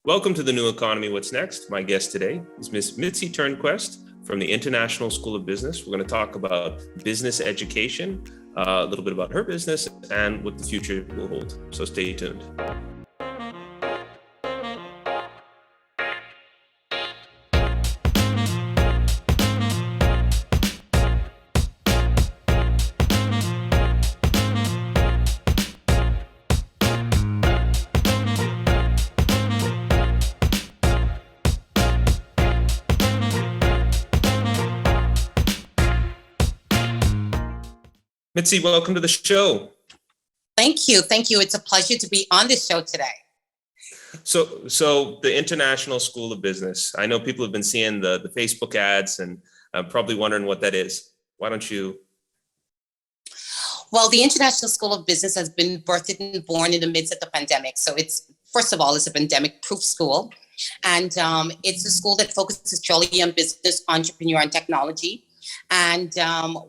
Welcome to the New Economy. What's next? My guest today is Miss Mitzi Turnquest from the International School of Business. We're going to talk about business education, a little bit about her business and what the future will hold. So stay tuned. Mitzi, welcome to the show. Thank you. Thank you. It's a pleasure to be on this show today. So the International School of Business, I know people have been seeing the Facebook ads and probably wondering what that is. Why don't you? Well, the International School of Business has been birthed and born in the midst of the pandemic. So it's, first of all, it's a pandemic-proof school. And it's a school that focuses purely on business, entrepreneur, and technology. And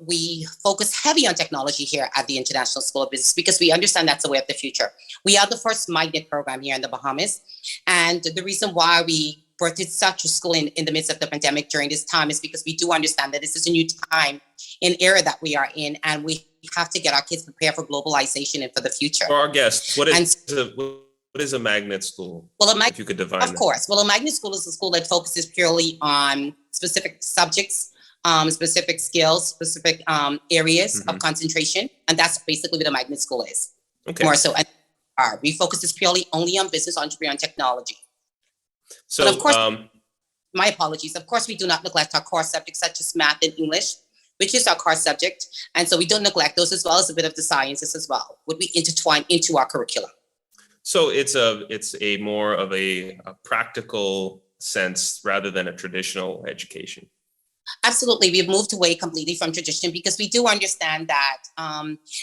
we focus heavy on technology here at the International School of Business because we understand that's the way of the future. We are the first magnet program here in the Bahamas. And the reason why we birthed such a school in the midst of the pandemic during this time is because we do understand that this is a new time in era that we are in, and we have to get our kids prepared for globalization and for the future. For our guests, what is a magnet school? Well, if you could define of course. Well, a magnet school is a school that focuses purely on specific subjects, specific skills, specific areas of concentration. And that's basically what a magnet school is. Okay. More so. And we focus purely only on business, entrepreneur, and technology. So, but of course, my apologies. Of course, we do not neglect our core subjects such as math and English, which is our core subject. And so we don't neglect those, as well as a bit of the sciences as well, would we intertwine into our curriculum. So it's a more of a practical sense rather than a traditional education. Absolutely. We've moved away completely from tradition because we do understand that,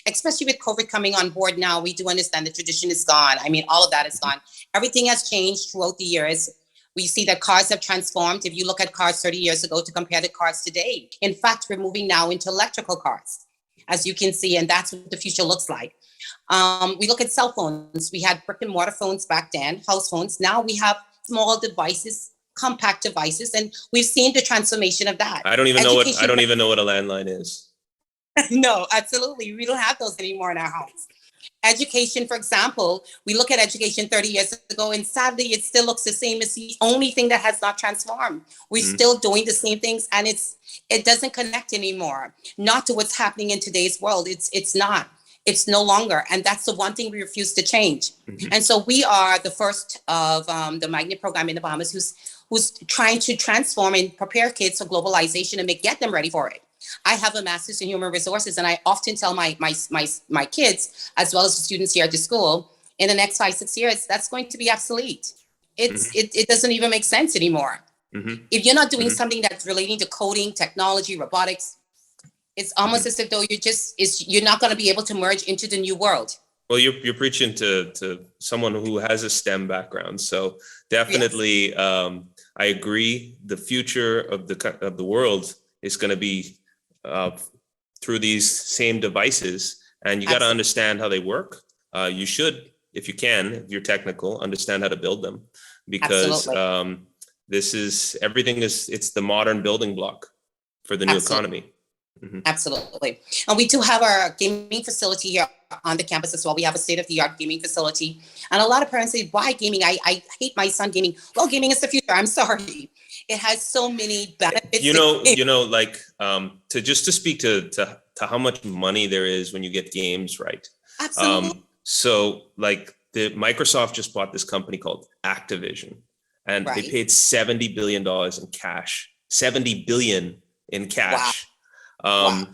especially with COVID coming on board now, we do understand that tradition is gone. I mean, all of that is gone. Everything has changed throughout the years. We see that cars have transformed. If you look at cars 30 years ago to compare to cars today, in fact, we're moving now into electrical cars, as you can see, and that's what the future looks like. We look at cell phones. We had brick and mortar phones back then, house phones. Now we have small devices, compact devices, and we've seen the transformation of that. I don't even know what a landline is. No, absolutely. We don't have those anymore in our homes. Education, for example, we look at education 30 years ago, and sadly, it still looks the same. It's the only thing that has not transformed. We're still doing the same things, and it doesn't connect anymore. Not to what's happening in today's world. It's not. It's no longer. And that's the one thing we refuse to change. And so we are the first of the magnet program in the Bahamas who's trying to transform and prepare kids for globalization and get them ready for it. I have a master's in human resources, and I often tell my kids, as well as the students here at the school, in the next 5-6 years, that's going to be obsolete. It doesn't even make sense anymore. If you're not doing something that's relating to coding, technology, robotics, it's almost as if though you're not going to be able to merge into the new world. Well, you're preaching to someone who has a STEM background, so definitely, yes. I agree. The future of the world is going to be through these same devices, and you got to understand how they work. You should, if you can, if you're technical, understand how to build them, because it's the modern building block for the new economy. Absolutely. And we do have our gaming facility here on the campus as well. We have a state-of-the-art gaming facility. And a lot of parents say, why gaming? I hate my son gaming. Well, gaming is the future. I'm sorry. It has so many benefits. To speak to how much money there is when you get games right. Absolutely. So the Microsoft just bought this company called Activision, and they paid $70 billion in cash. $70 billion in cash. Wow.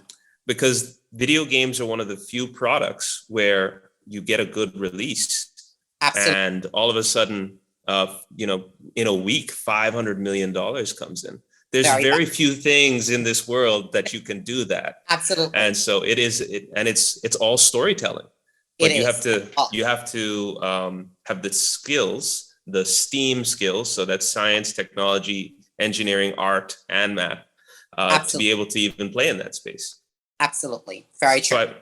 Because video games are one of the few products where you get a good release. Absolutely. And all of a sudden, in a week, $500 million comes in. There's very few things in this world that you can do that. Absolutely. And so it's all storytelling. But you have to have the skills, the STEAM skills. So that's science, technology, engineering, art, and math. To be able to even play in that space. Absolutely. Very true.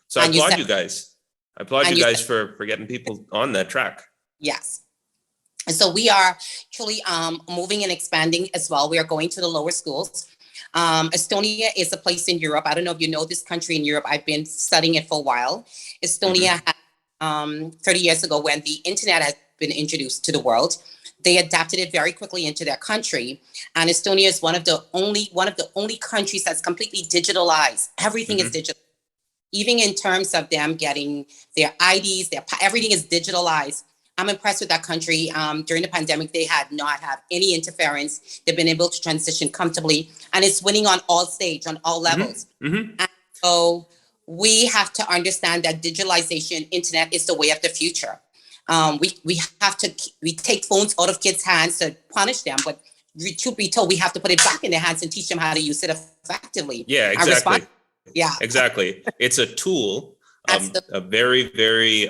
So I applaud you guys. I applaud you guys for getting people on that track. Yes. And so we are truly moving and expanding as well. We are going to the lower schools. Estonia is a place in Europe. I don't know if you know this country in Europe. I've been studying it for a while. Estonia had 30 years ago, when the internet had been introduced to the world, they adapted it very quickly into their country. And Estonia is one of the only countries that's completely digitalized. Everything is digital, even in terms of them getting their IDs, everything is digitalized. I'm impressed with that country. During the pandemic, they had not had any interference. They've been able to transition comfortably, and it's winning on all stages, on all levels. And so we have to understand that digitalization, internet is the way of the future. We take phones out of kids' hands to punish them, but truth be told, we have to put it back in their hands and teach them how to use it effectively. Yeah, exactly. Yeah, exactly. It's a tool, a very, very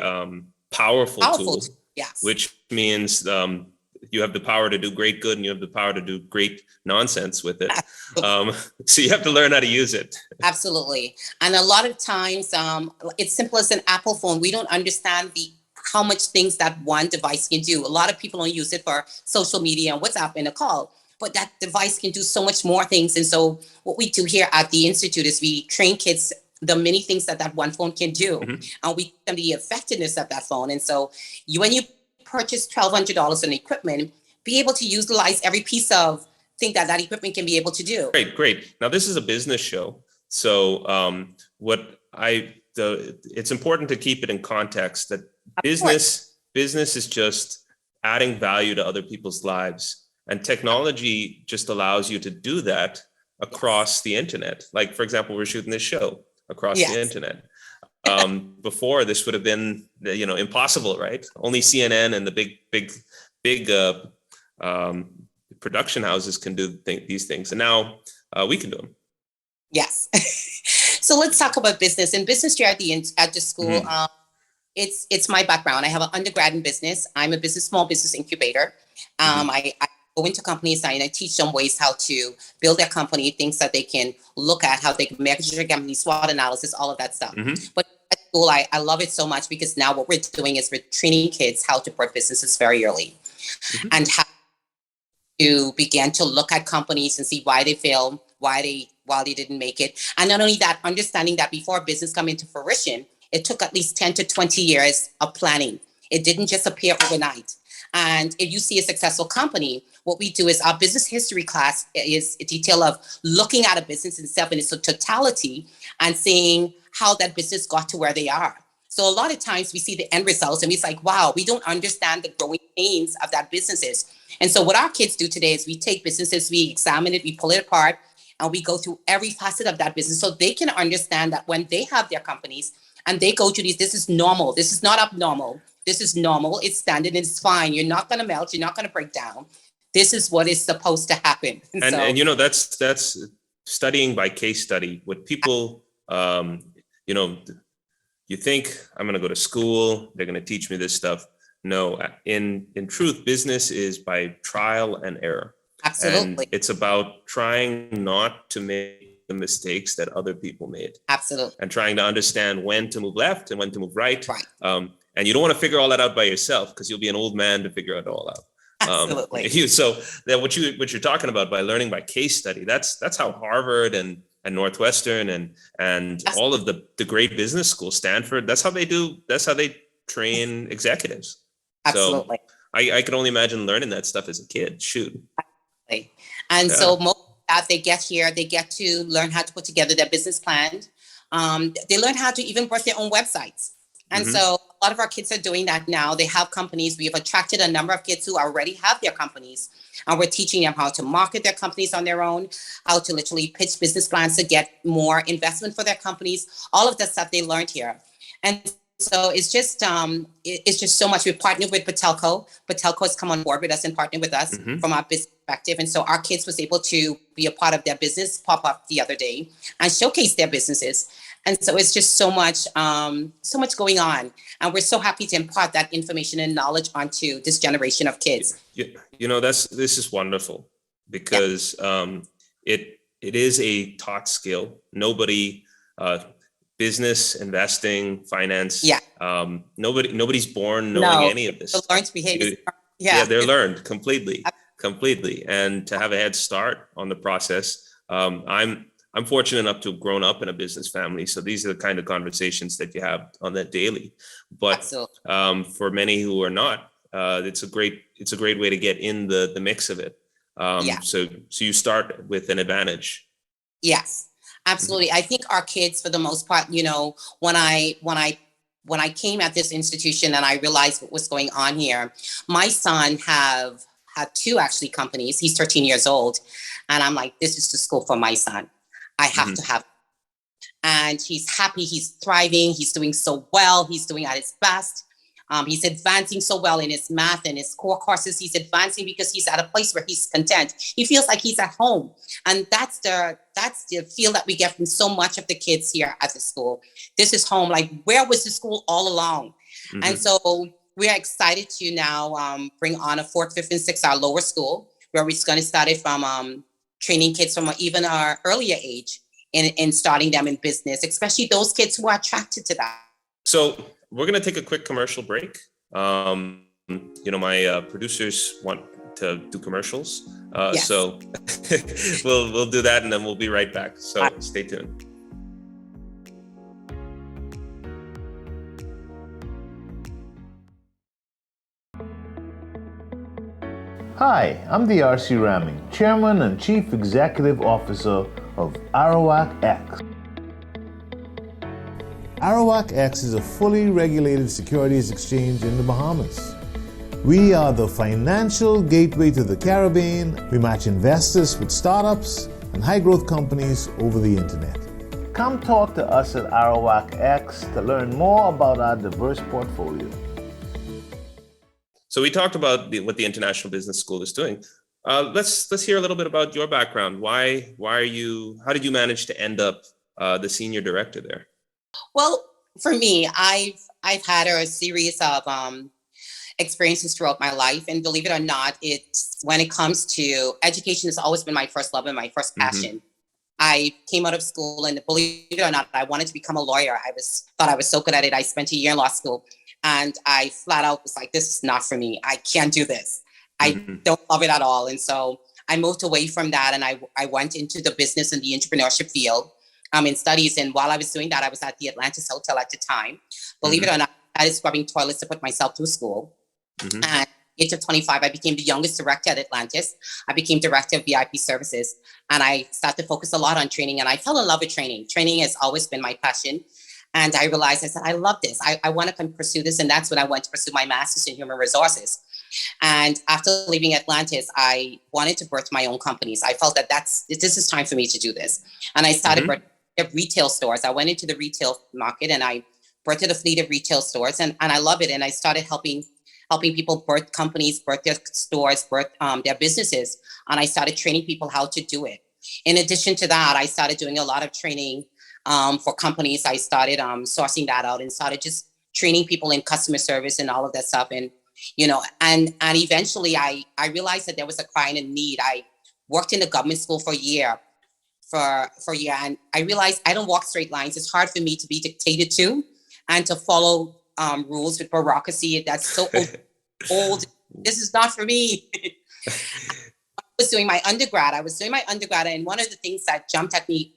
powerful tool. Yes. Which means you have the power to do great good, and you have the power to do great nonsense with it. So you have to learn how to use it. Absolutely. And a lot of times, it's simple as an Apple phone. We don't understand how much things that one device can do. A lot of people don't use it for social media and WhatsApp and a call, but that device can do so much more things. And so what we do here at the Institute is we train kids the many things that one phone can do, and we teach them the effectiveness of that phone. And so when you purchase $1,200 in equipment, be able to utilize every piece of thing that equipment can be able to do. Great. Now this is a business show, so it's important to keep it in context that business is just adding value to other people's lives, and technology just allows you to do that across the internet. Like, for example, we're shooting this show across the internet. Before, this would have been, impossible, right? Only CNN and the big production houses can do these things, and now we can do them. Yes. So let's talk about business. And business here at the school, it's my background. I have an undergrad in business. I'm a small business incubator. I go into companies and I teach them ways how to build their company, things that they can look at, how they can measure their company, SWOT analysis, all of that stuff. But at school, I love it so much, because now what we're doing is we're training kids how to birth businesses very early, and how to begin to look at companies and see why they fail, why they didn't make it. And not only that, understanding that before a business come into fruition, it took at least 10 to 20 years of planning. It didn't just appear overnight. And if you see a successful company, what we do is our business history class is a detail of looking at a business itself in its totality and seeing how that business got to where they are. So a lot of times we see the end results and it's like, wow, we don't understand the growing pains of that businesses. And so what our kids do today is we take businesses, we examine it, we pull it apart, and we go through every facet of that business so they can understand that when they have their companies and they go to this is normal. This is not abnormal. This is normal. It's standard and it's fine. You're not going to melt. You're not going to break down. This is what is supposed to happen. And that's studying by case study. What people, you think I'm going to go to school, they're going to teach me this stuff. No, in truth, business is by trial and error. Absolutely. And it's about trying not to make the mistakes that other people made. Absolutely. And trying to understand when to move left and when to move right. And you don't want to figure all that out by yourself, because you'll be an old man to figure it all out. Absolutely. So that what you're talking about by learning by case study, that's how Harvard and Northwestern and all of the great business schools, Stanford, that's how they train executives. Absolutely. So I can only imagine learning that stuff as a kid. Shoot. Absolutely. And so most of that, they get here, they get to learn how to put together their business plan. They learn how to even birth their own websites. And so a lot of our kids are doing that now. They have companies. We have attracted a number of kids who already have their companies, and we're teaching them how to market their companies on their own, how to literally pitch business plans to get more investment for their companies, all of the stuff they learned here. And so it's just so much. We've partnered with Patelco. Patelco has come on board with us and partnered with us from our business perspective. And so our kids was able to be a part of their business pop-up the other day and showcase their businesses. And so it's just so much going on. And we're so happy to impart that information and knowledge onto this generation of kids. This is wonderful, because it is a taught skill. Nobody, business, investing, finance. Nobody's born knowing any of this. Learned behavior. Yeah, they're learned completely. And to have a head start on the process, I'm fortunate enough to have grown up in a business family. So these are the kind of conversations that you have on that daily. But for many who are not, it's a great way to get in the mix of it. So you start with an advantage. Yes, absolutely. I think our kids, for the most part, you know, when I came at this institution and I realized what was going on here, my son had two actually companies. He's 13 years old, and I'm like, this is the school for my son. I have to have. And he's happy. He's thriving. He's doing so well. He's doing at his best. He's advancing so well in his math and his core courses. He's advancing because he's at a place where he's content. He feels like he's at home. And that's the feel that we get from so much of the kids here at the school. This is home. Like, where was the school all along? And so we are excited to now bring on a 4th, 5th, and 6th, our lower school, where we're going to start it from training kids from even our earlier age in starting them in business, especially those kids who are attracted to that. So we're going to take a quick commercial break. You know, my producers want to do commercials. So we'll do that and then we'll be right back. So stay tuned. Hi, I'm D.R.C. Ramming, Chairman and Chief Executive Officer of Arawak X. Arawak X is a fully regulated securities exchange in the Bahamas. We are the financial gateway to the Caribbean. We match investors with startups and high-growth companies over the internet. Come talk to us at Arawak X to learn more about our diverse portfolio. So we talked about what the International Business School is doing. Let's hear a little bit about your background. How did you manage to end up the senior director there? Well, for me, I've had a series of experiences throughout my life, and believe it or not, it's when it comes to education, has always been my first love and my first passion. I came out of school, and believe it or not, I wanted to become a lawyer. Thought I was so good at it. I spent a year in law school, and I flat out was like, this is not for me. I can't do this. I don't love it at all. And so I moved away from that, and I went into the business and the entrepreneurship field in studies. And while I was doing that, I was at the Atlantis Hotel at the time. Believe it or not, I was scrubbing toilets to put myself through school. And at the age of 25, I became the youngest director at Atlantis. I became director of VIP services, and I started to focus a lot on training. And I fell in love with training. Training has always been my passion. And I realized, I said, I love this. I want to pursue this. And that's when I went to pursue my master's in human resources. And after leaving Atlantis, I wanted to birth my own companies. I felt that this is time for me to do this. And I started retail stores. I went into the retail market, and I birthed a fleet of retail stores, and I love it. And I started helping people birth companies, birth their stores, birth their businesses. And I started training people how to do it. In addition to that, I started doing a lot of training for companies. I started sourcing that out and started just training people in customer service and all of that stuff. And, you know, and eventually I realized that there was a crying need. I worked in the government school for a year, and I realized I don't walk straight lines. It's hard for me to be dictated to and to follow rules with bureaucracy. That's so old. This is not for me. I was doing my undergrad, and one of the things that jumped at me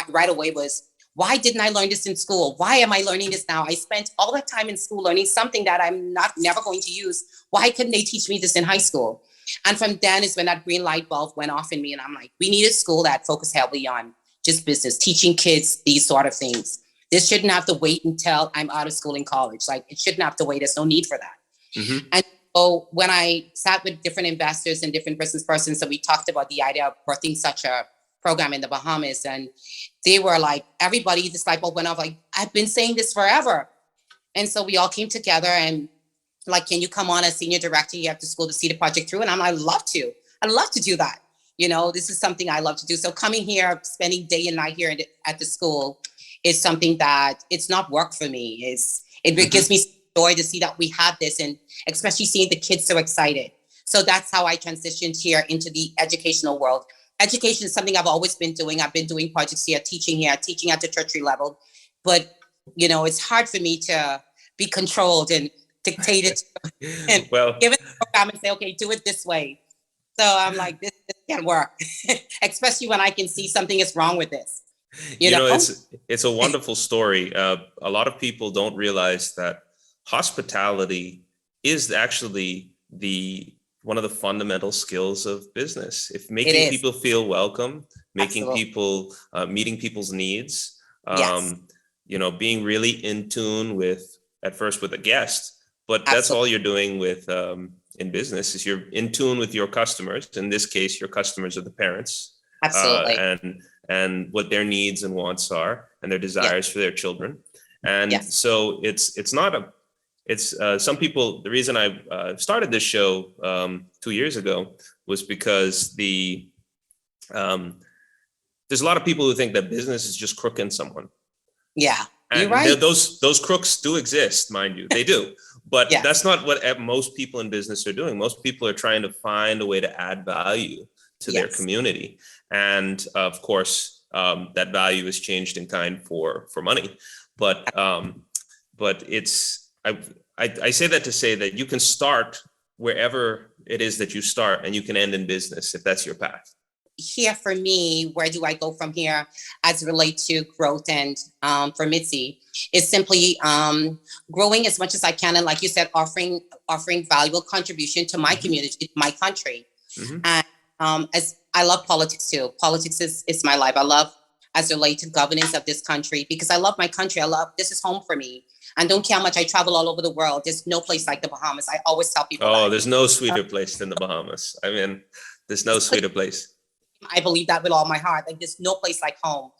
right away was, why didn't I learn this in school? Why am I learning this now? I spent all that time in school learning something that I'm never going to use. Why couldn't they teach me this in high school? And from then is when that green light bulb went off in me, and I'm like, we need a school that focused heavily on just business, teaching kids these sort of things. This shouldn't have to wait until I'm out of school in college. Like, it shouldn't have to wait. There's no need for that. And so when I sat with different investors and different business persons, so we talked about the idea of birthing such a program in the Bahamas, and they were like, everybody, this light bulb went off, like, I've been saying this forever. And so we all came together and like, can you come on as senior director? You have to school to see the project through. And I'm like, I'd love to do that. You know, this is something I love to do. So coming here, spending day and night here at the school is something that it's not work for me. It gives me joy to see that we have this, and especially seeing the kids so excited. So that's how I transitioned here into the educational world. Education is something I've always been doing. I've been doing projects here, teaching at the tertiary level. But, you know, it's hard for me to be controlled. And dictate it and Well, give it a program and say, okay, do it this way. So I'm like, this can't work, especially when I can see something is wrong with this. You know? it's a wonderful story. A lot of people don't realize that hospitality is actually one of the fundamental skills of business. If making people feel welcome, making people, meeting people's needs, being really in tune with, at first with a guest, but that's all you're doing with, in business, is you're in tune with your customers. In this case, your customers are the parents. Absolutely. And what their needs and wants are, and their desires for their children. And so it's not a, it's some people, the reason I started this show 2 years ago was because there's a lot of people who think that business is just crooking someone. Yeah, and you're right. Those crooks do exist, mind you, they do. But that's not what most people in business are doing. Most people are trying to find a way to add value to their community. And of course, that value is changed in kind for money. But it's, I say that to say that you can start wherever it is that you start, and you can end in business if that's your path. Here for me, where do I go from here as it relates to growth? And for Mitzi, is simply growing as much as I can, and like you said, offering valuable contribution to my community, my country. And as I love politics too. Politics is my life. I love as it relates to governance of this country, because I love my country. This is home for me. And don't care how much I travel all over the world, there's no place like the Bahamas. I always tell people there's no sweeter place than the Bahamas. I mean, there's no sweeter place. I believe that with all my heart. Like, there's no place like home.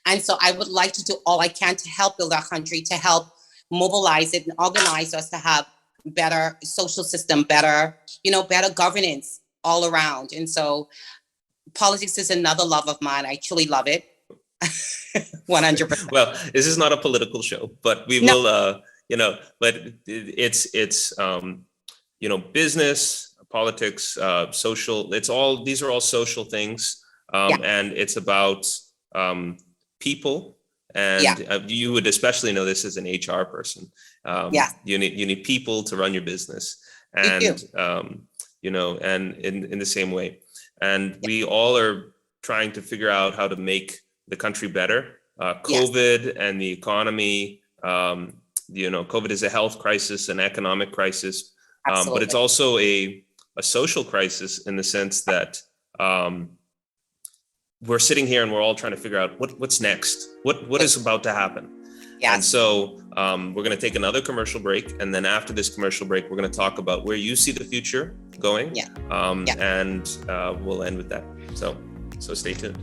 And so I would like to do all I can to help build our country, to help mobilize it and organize us to have better social system, better governance all around. And so politics is another love of mine. I truly love it. 100%. Well, this is not a political show, but we will, but it's business, politics, social, these are all social things. And it's about people. And you would especially know this as an HR person. You need people to run your business, and and in the same way. And we all are trying to figure out how to make the country better. COVID and the economy, COVID is a health crisis, an economic crisis, but it's also a social crisis, in the sense that we're sitting here and we're all trying to figure out what's next, what is about to happen. And so we're going to take another commercial break, and then after this commercial break, we're going to talk about where you see the future going. And we'll end with that. So stay tuned.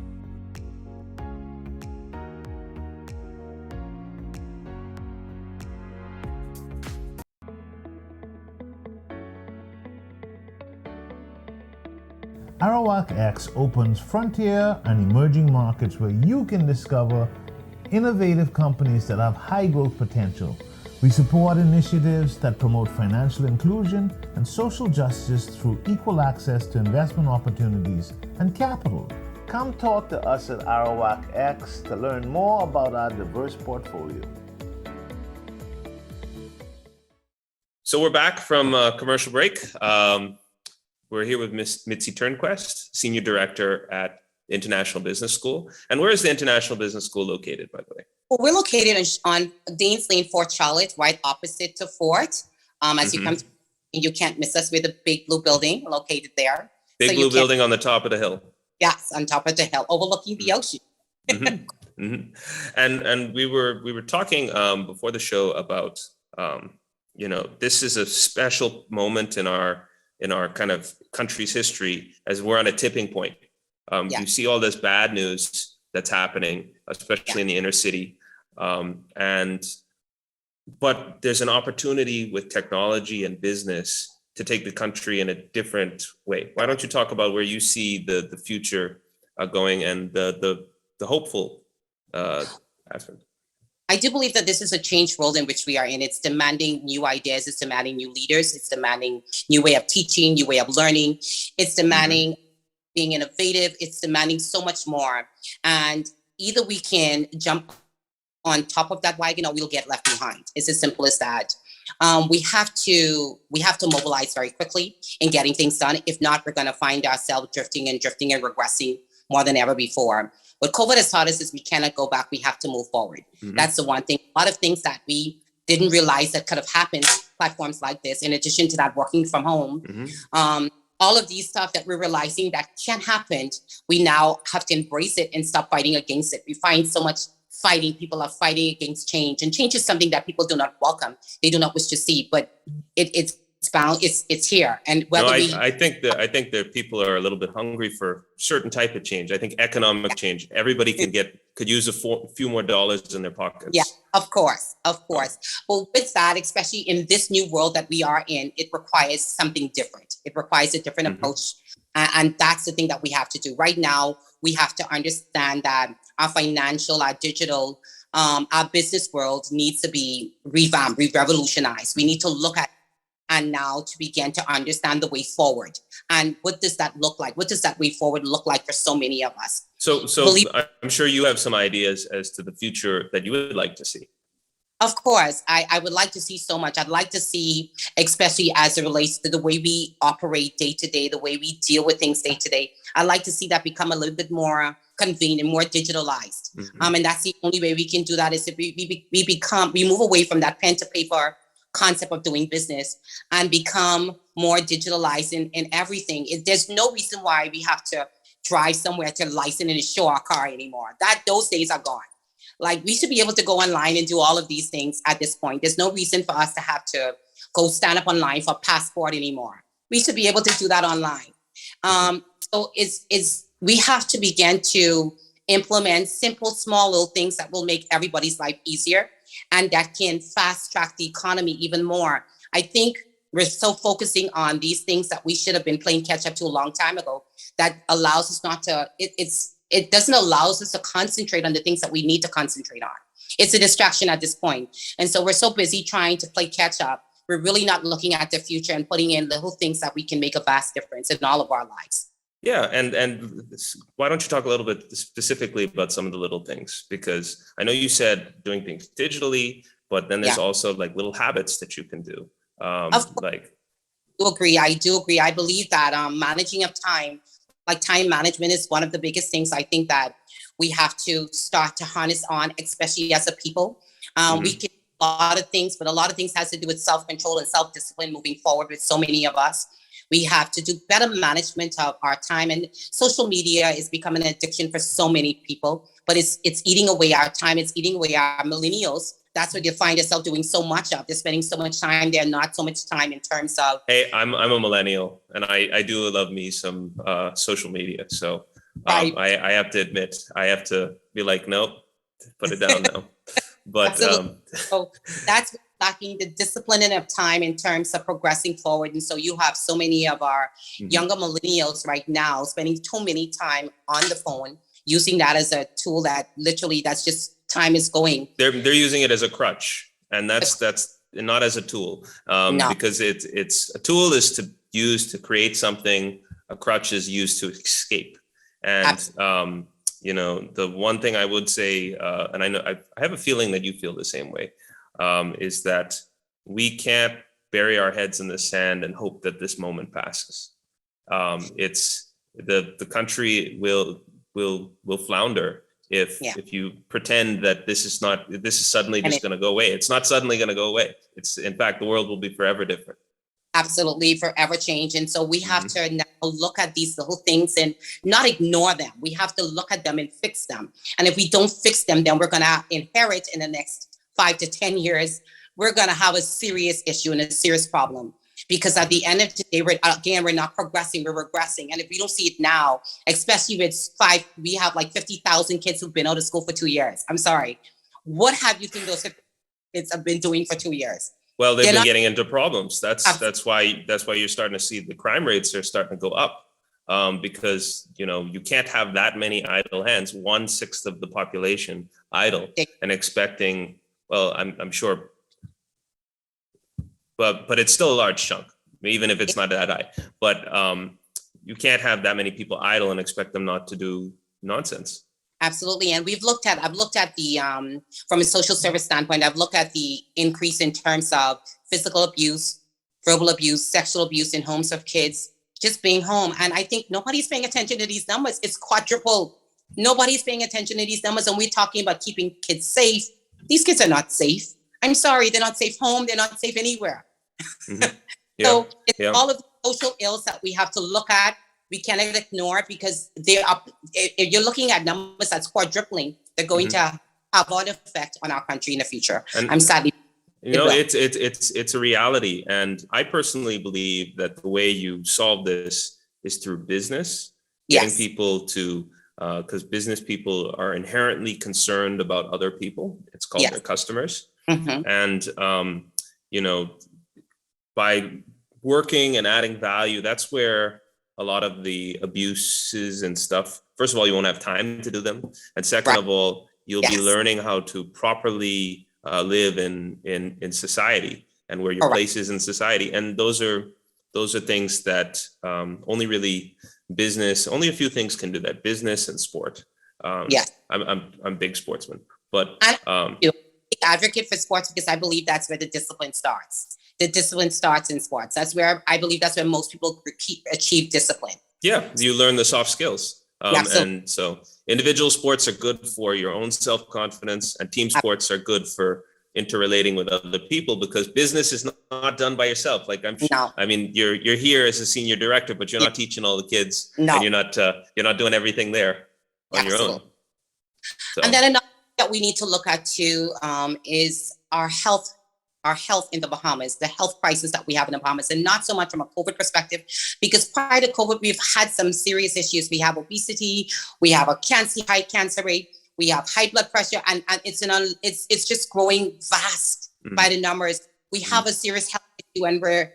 Arawak X opens frontier and emerging markets where you can discover innovative companies that have high growth potential. We support initiatives that promote financial inclusion and social justice through equal access to investment opportunities and capital. Come talk to us at Arawak X to learn more about our diverse portfolio. So we're back from commercial break. We're here with Miss Mitzi Turnquest, Senior Director at International Business School. And where is the International Business School located, by the way? Well, we're located on Danes Lane, Fort Charlotte, right opposite to Fort. As you come, you can't miss us. We're the big blue building located there. Big blue building on the top of the hill. Yes, on top of the hill, overlooking the ocean. And we were talking before the show about this is a special moment in our kind of country's history, as we're on a tipping point. You see all this bad news that's happening, especially in the inner city. But there's an opportunity with technology and business to take the country in a different way. Why don't you talk about where you see the future going, and the hopeful aspect? I do believe that this is a changed world in which we are in. It's demanding new ideas. It's demanding new leaders. It's demanding new way of teaching, new way of learning. It's demanding being innovative. It's demanding so much more. And either we can jump on top of that wagon, or we'll get left behind. It's as simple as that. we have to mobilize very quickly in getting things done. If not, we're going to find ourselves drifting and regressing more than ever before. What COVID has taught us is we cannot go back. We have to move forward. Mm-hmm. That's the one thing. A lot of things that we didn't realize that could have happened, platforms like this, in addition to that, working from home, mm-hmm. All of these stuff that we're realizing that can't happen, we now have to embrace it and stop fighting against it. We find so much fighting. People are fighting against change, and change is something that people do not welcome. They do not wish to see, but it's bound. It's here. And whether I think that people are a little bit hungry for certain type of change. I think economic change. Everybody could use a few more dollars in their pockets. Yeah, of course. Well, with that, especially in this new world that we are in, it requires something different. It requires a different mm-hmm. approach, and that's the thing that we have to do right now. We have to understand that our financial, our digital, our business world needs to be revamped, revolutionized. We need to look at and now to begin to understand the way forward. And what does that look like? What does that way forward look like for so many of us? So I'm sure you have some ideas as to the future that you would like to see. Of course, I would like to see so much. I'd like to see, especially as it relates to the way we operate day to day, the way we deal with things day to day. I'd like to see that become a little bit more convenient, more digitalized. Mm-hmm. And that's the only way we can do that is if we move away from that pen to paper concept of doing business and become more digitalized in everything. There's no reason why we have to drive somewhere to license and show our car anymore. Those days are gone. Like, we should be able to go online and do all of these things at this point. There's no reason for us to have to go stand up online for passport anymore. We should be able to do that online. So we have to begin to implement simple, small little things that will make everybody's life easier and that can fast track the economy even more. I think we're so focusing on these things that we should have been playing catch up to a long time ago that allows us not to, it doesn't allow us to concentrate on the things that we need to concentrate on. It's a distraction at this point. And so we're so busy trying to play catch up. We're really not looking at the future and putting in little things that we can make a vast difference in all of our lives. Yeah, and why don't you talk a little bit specifically about some of the little things? Because I know you said doing things digitally, but then there's also like little habits that you can do. I do agree. I believe that managing of time, like time management, is one of the biggest things I think that we have to start to harness on, especially as a people. We can do a lot of things, but a lot of things has to do with self-control and self-discipline moving forward with so many of us. We have to do better management of our time, and social media is becoming an addiction for so many people, but it's eating away our time. It's eating away our millennials. That's what you find yourself doing so much of. They're spending so much time there, not so much time in terms of. Hey, I'm a millennial, and I do love me some social media. So I have to admit, I have to be like, nope, put it down now. But so that's lacking the discipline of time in terms of progressing forward. And so you have so many of our younger millennials right now spending too many time on the phone, using that as a tool that literally that's just time is going. They're using it as a crutch, and that's not as a tool. No. Because it's a tool is to use to create something. A crutch is used to escape. And the one thing I would say, and I know I have a feeling that you feel the same way, is that we can't bury our heads in the sand and hope that this moment passes. It's the country will flounder if you pretend that this is suddenly just going to go away. It's not suddenly going to go away. It's, in fact, the world will be forever different. Absolutely, forever change. And so we have to now look at these little things and not ignore them. We have to look at them and fix them. And if we don't fix them, then we're going to inherit in the next 5 to 10 years, we're going to have a serious issue and a serious problem. Because at the end of the day, we're not progressing, we're regressing. And if we don't see it now, especially with we have like 50,000 kids who've been out of school for 2 years. I'm sorry. What have you think those kids have been doing for 2 years? Well, they've been getting into problems. That's why you're starting to see the crime rates are starting to go up. Because, you can't have that many idle hands, 1/6 of the population idle and expecting, well, I'm sure, but it's still a large chunk, even if it's not that high. But you can't have that many people idle and expect them not to do nonsense. Absolutely. And I've looked at the, from a social service standpoint, I've looked at the increase in terms of physical abuse, verbal abuse, sexual abuse in homes of kids, just being home. And I think nobody's paying attention to these numbers. It's quadruple. Nobody's paying attention to these numbers. And we're talking about keeping kids safe. These kids are not safe. I'm sorry, they're not safe home. They're not safe anywhere. Mm-hmm. Yeah. So it's all of the social ills that we have to look at. We cannot ignore it because they are. If you're looking at numbers that's quadrupling, they're going to have an effect on our country in the future. And I'm sadly. It's a reality, and I personally believe that the way you solve this is through business, getting people to, because business people are inherently concerned about other people. It's called their customers, and by working and adding value, that's where a lot of the abuses and stuff. First of all, you won't have time to do them, and second of all, you'll be learning how to properly live in society and where your place is in society. And those are things that only a few things can do that. Business and sport. I'm a big sportsman, but I'm an advocate for sports because I believe that's where the discipline starts. The discipline starts in sports. I believe that's where most people achieve discipline. Yeah, you learn the soft skills. And so individual sports are good for your own self-confidence, and team sports are good for interrelating with other people, because business is not done by yourself. Like I mean, you're here as a senior director, but you're not teaching all the kids, and you're not doing everything there on your own. So. And then another thing that we need to look at too is our health in the Bahamas, the health crisis that we have in the Bahamas, and not so much from a COVID perspective, because prior to COVID, we've had some serious issues. We have obesity, we have a high cancer rate, we have high blood pressure, and it's just growing fast by the numbers. We have a serious health issue, and we're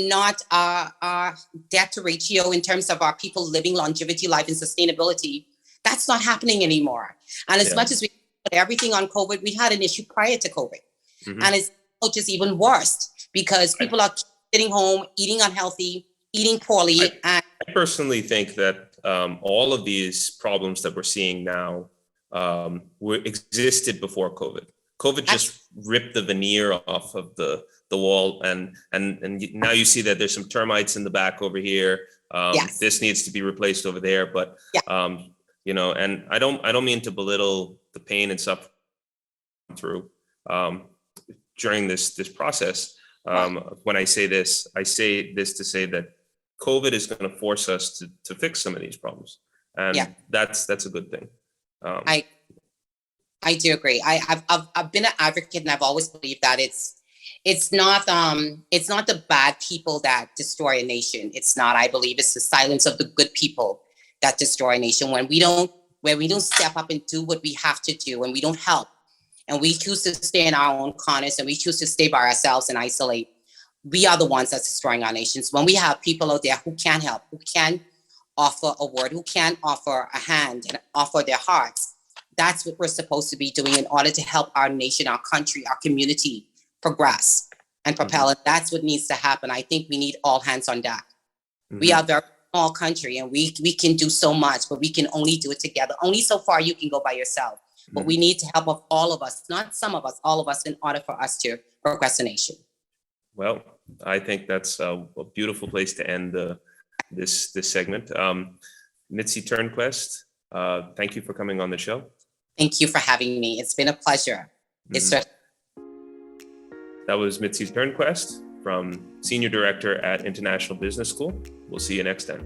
not our debt ratio in terms of our people living longevity, life, and sustainability. That's not happening anymore. And as much as we put everything on COVID, we had an issue prior to COVID, and it's just even worse because people are sitting home, eating unhealthy, eating poorly. I personally think that all of these problems that we're seeing now existed before COVID. COVID just ripped the veneer off of the wall, and now you see that there's some termites in the back over here. This needs to be replaced over there, but and I don't mean to belittle the pain and suffering through during this process. When I say this to say that COVID is going to force us to fix some of these problems, and that's a good thing. I do agree. I've been an advocate, and I've always believed that it's not the bad people that destroy a nation. It's not. I believe it's the silence of the good people that destroy a nation. When we don't step up and do what we have to do, when we don't help, and we choose to stay in our own corners, and we choose to stay by ourselves and isolate, we are the ones that's destroying our nations. When we have people out there who can help, who can offer a word, who can offer a hand and offer their hearts, that's what we're supposed to be doing in order to help our nation, our country, our community progress and propel. And that's what needs to happen. I think we need all hands on deck. We are a very small country, and we can do so much, but we can only do it together. Only so far you can go by yourself. But we need to help of all of us, not some of us, all of us, in order for us to progress the nation. Well, I think that's a beautiful place to end this segment. Mitzi Turnquest, thank you for coming on the show. Thank you for having me. It's been a pleasure. That was Mitzi Turnquest, from Senior Director at International Business School. We'll see you next time.